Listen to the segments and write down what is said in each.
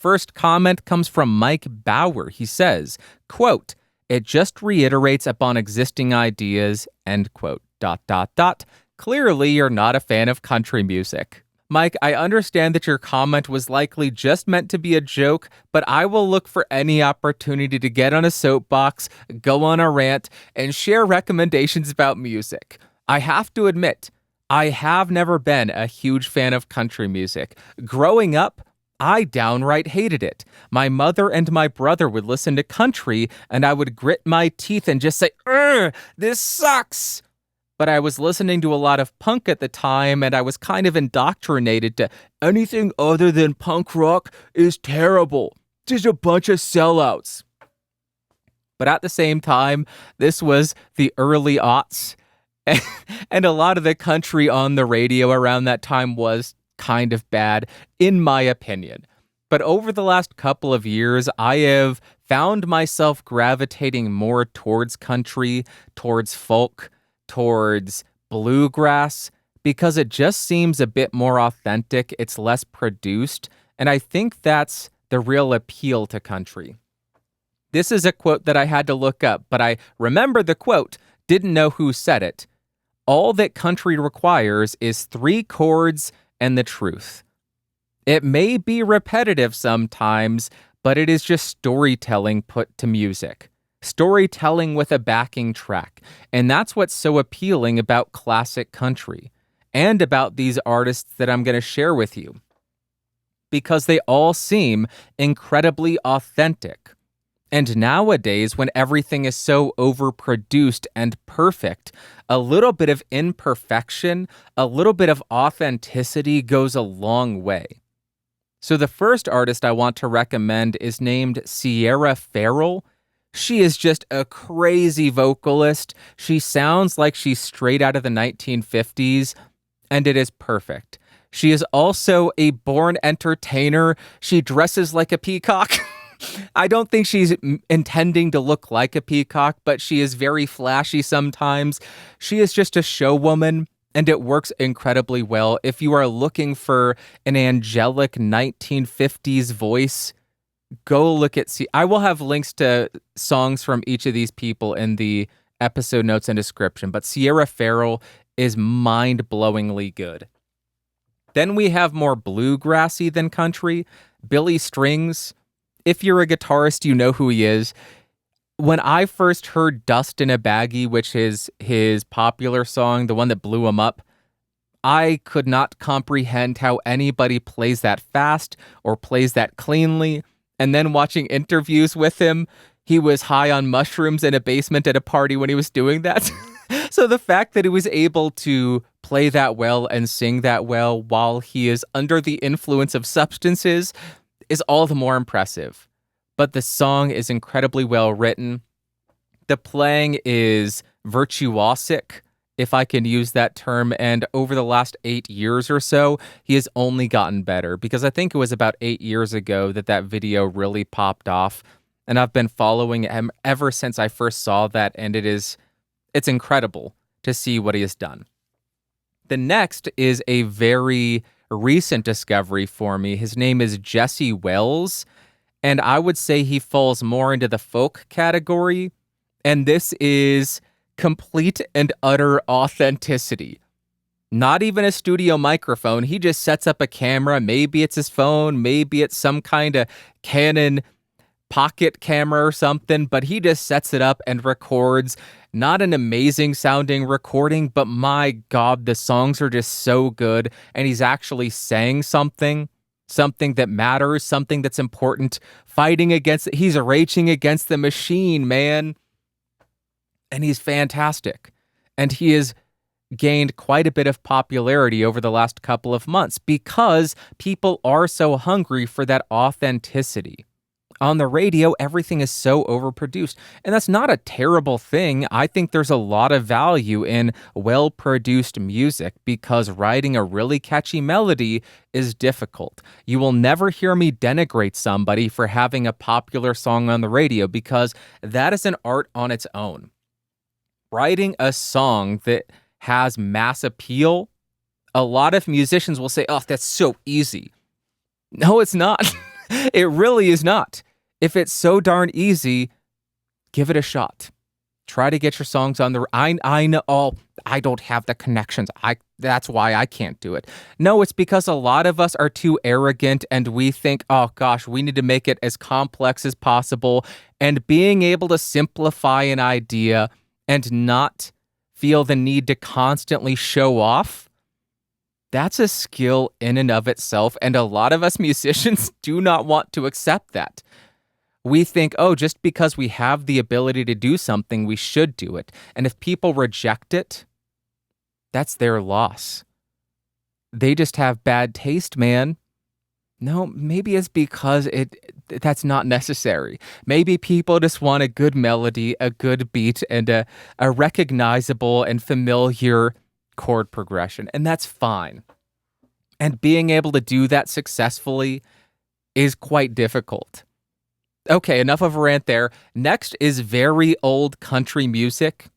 First comment comes from Mike Bauer. He says, quote, "It just reiterates upon existing ideas," end quote, ... Clearly, you're not a fan of country music. Mike, I understand that your comment was likely just meant to be a joke, but I will look for any opportunity to get on a soapbox, go on a rant, and share recommendations about music. I have to admit, I have never been a huge fan of country music. Growing up, I downright hated it. My mother and my brother would listen to country, and I would grit my teeth and just say, "Ugh, this sucks." But I was listening to a lot of punk at the time, and I was kind of indoctrinated to anything other than punk rock is terrible. Just a bunch of sellouts. But at the same time, this was the early aughts, and a lot of the country on the radio around that time was kind of bad, in my opinion. But over the last couple of years, I have found myself gravitating more towards country, towards folk, towards bluegrass, because it just seems a bit more authentic, it's less produced, and I think that's the real appeal to country. This is a quote that I had to look up, but I remember the quote, didn't know who said it. All that country requires is 3 chords and the truth. It may be repetitive sometimes, but it is just storytelling put to music. Storytelling with a backing track. And that's what's so appealing about classic country and about these artists that I'm going to share with you. Because they all seem incredibly authentic. And nowadays, when everything is so overproduced and perfect, a little bit of imperfection, a little bit of authenticity goes a long way. So the first artist I want to recommend is named Sierra Farrell. She is just a crazy vocalist. She sounds like she's straight out of the 1950s, and it is perfect. She is also a born entertainer. She dresses like a peacock. I don't think she's intending to look like a peacock, but she is very flashy sometimes. She is just a showwoman, and it works incredibly well. If you are looking for an angelic 1950s voice, go look at... I will have links to songs from each of these people in the episode notes and description, but Sierra Farrell is mind-blowingly good. Then we have more bluegrassy than country, Billy Strings. If you're a guitarist, you know who he is. When I first heard Dust in a Baggie, which is his popular song, the one that blew him up, I could not comprehend how anybody plays that fast or plays that cleanly. And then watching interviews with him, he was high on mushrooms in a basement at a party when he was doing that. So the fact that he was able to play that well and sing that well while he is under the influence of substances is all the more impressive. But the song is incredibly well written. The playing is virtuosic, if I can use that term, and over the last 8 years or so, he has only gotten better, because I think it was about 8 years ago that video really popped off, and I've been following him ever since I first saw that, and it's incredible to see what he has done. The next is a very recent discovery for me. His name is Jesse Wells, and I would say he falls more into the folk category, and this is complete and utter authenticity. Not even a studio microphone. He just sets up a camera. Maybe it's his phone. Maybe it's some kind of Canon pocket camera or something, but he just sets it up and records. Not an amazing sounding recording, but my God, the songs are just so good. And he's actually saying something that matters, something that's important, he's raging against the machine, man. And he's fantastic. And he has gained quite a bit of popularity over the last couple of months because people are so hungry for that authenticity. On the radio, everything is so overproduced, and that's not a terrible thing. I think there's a lot of value in well-produced music because writing a really catchy melody is difficult. You will never hear me denigrate somebody for having a popular song on the radio because that is an art on its own. Writing a song that has mass appeal, a lot of musicians will say, "Oh, that's so easy." No, it's not. It really is not. If it's so darn easy, give it a shot. Try to get your songs on the. I know. Oh, I don't have the connections. That's why I can't do it. No, it's because a lot of us are too arrogant and we think, oh gosh, we need to make it as complex as possible. And being able to simplify an idea and not feel the need to constantly show off, that's a skill in and of itself. And a lot of us musicians do not want to accept that. We think, oh, just because we have the ability to do something, we should do it. And if people reject it, that's their loss. They just have bad taste, man. No, maybe it's because that's not necessary. Maybe people just want a good melody, a good beat, and a recognizable and familiar chord progression, and that's fine. And being able to do that successfully is quite difficult. Okay, enough of a rant there. Next is very old country music.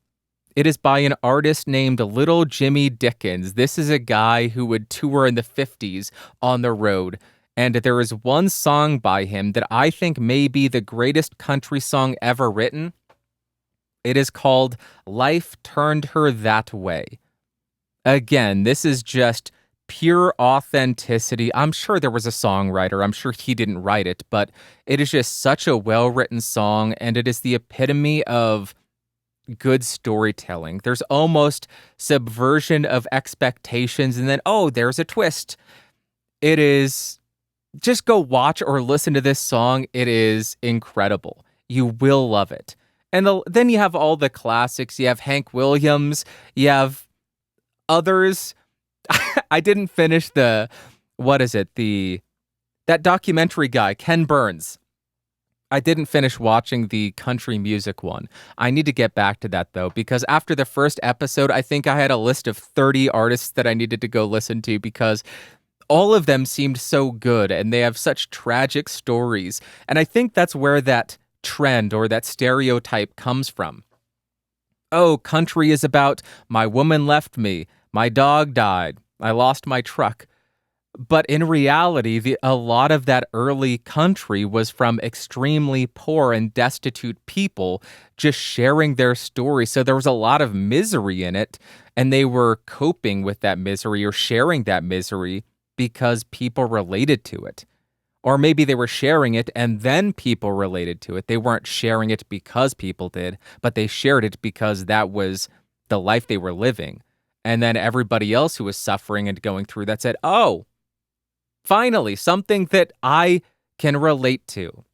It is by an artist named Little Jimmy Dickens. This is a guy who would tour in the 50s on the road. And there is one song by him that I think may be the greatest country song ever written. It is called Life Turned Her That Way. Again, this is just pure authenticity. I'm sure there was a songwriter. I'm sure he didn't write it, but it is just such a well-written song, and it is the epitome of good storytelling. There's almost subversion of expectations, and then, oh, there's a twist. It is... Just go watch or listen to this song. It is incredible. You will love it. And then you have all the classics. You have Hank Williams. You have others. I didn't finish that documentary guy, Ken Burns. I didn't finish watching the country music one. I need to get back to that, though, because after the first episode, I think I had a list of 30 artists that I needed to go listen to because all of them seemed so good and they have such tragic stories. And I think that's where that trend or that stereotype comes from. Oh, country is about my woman left me, my dog died, I lost my truck. But in reality, a lot of that early country was from extremely poor and destitute people just sharing their story. So there was a lot of misery in it, and they were coping with that misery or sharing that misery because people related to it. Or maybe they were sharing it and then people related to it. They weren't sharing it because people did, but they shared it because that was the life they were living. And then everybody else who was suffering and going through that said, oh, finally, something that I can relate to.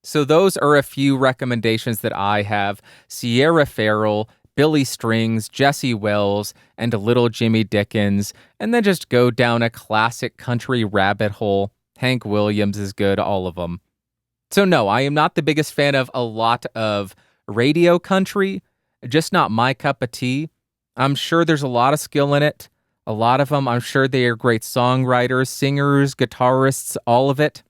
So those are a few recommendations that I have. Sierra Farrell, Billy Strings, Jesse Wells, and Little Jimmy Dickens. And then just go down a classic country rabbit hole. Hank Williams is good, all of them. So no, I am not the biggest fan of a lot of radio country. Just not my cup of tea. I'm sure there's a lot of skill in it. A lot of them, I'm sure they are great songwriters, singers, guitarists, all of it.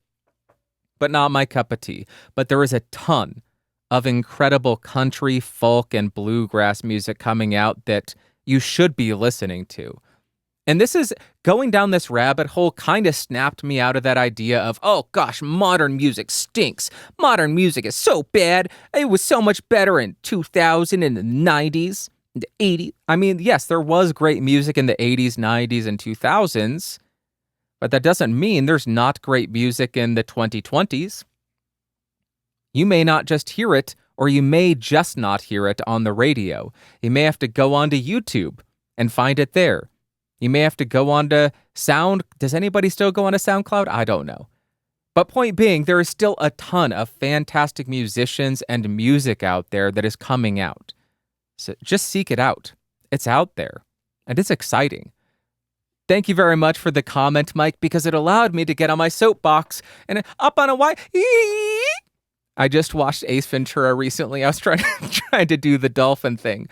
But not my cup of tea. But there is a ton of incredible country, folk, and bluegrass music coming out that you should be listening to. And this is, going down this rabbit hole kind of snapped me out of that idea of, oh gosh, modern music stinks. Modern music is so bad. It was so much better in 2000 and the 90s. The 80s. I mean, yes, there was great music in the 80s, 90s, and 2000s, but that doesn't mean there's not great music in the 2020s. You may not just hear it, or you may just not hear it on the radio. You may have to go onto YouTube and find it there. You may have to go onto Sound. Does anybody still go onto SoundCloud? I don't know. But point being, there is still a ton of fantastic musicians and music out there that is coming out. So just seek it out. It's out there, and it's exciting. Thank you very much for the comment, Mike, because it allowed me to get on my soapbox and up on a why. I just watched Ace Ventura recently. I was trying to do the dolphin thing.